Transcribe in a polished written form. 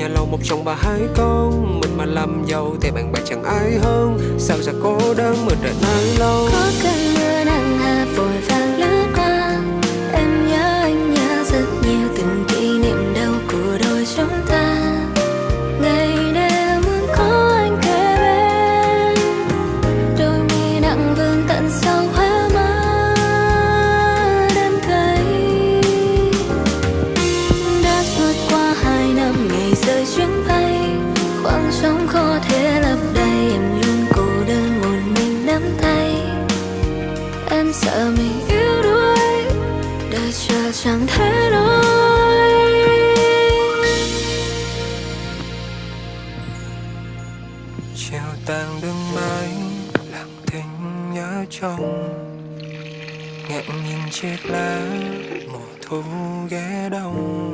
nhà lầu một chồng và hai con, mình mà làm giàu thì bạn bè chẳng ai hơn. Sao giờ cô đơn mưa trời nắng lâu. Có cơn mưa nặng hà vội vàng lướt qua, em nhớ anh nhớ rất nhiều từng kỷ niệm đâu của đôi chúng ta. Ngày đêm muốn có anh kề bên, đôi mi nặng vương tận sâu hoa mắt em thấy. Đã vượt qua 2 năm ngày rời chuyến bay, khoảng trống khó thể lấp đầy, em luôn cô đơn một mình nắm tay. Em sợ mình yếu đuối, đời chờ chẳng thể nói. Chiều tàn đường mãi lặng thinh nhớ trong, ngại nhìn chiếc lá mùa thu ghé đông.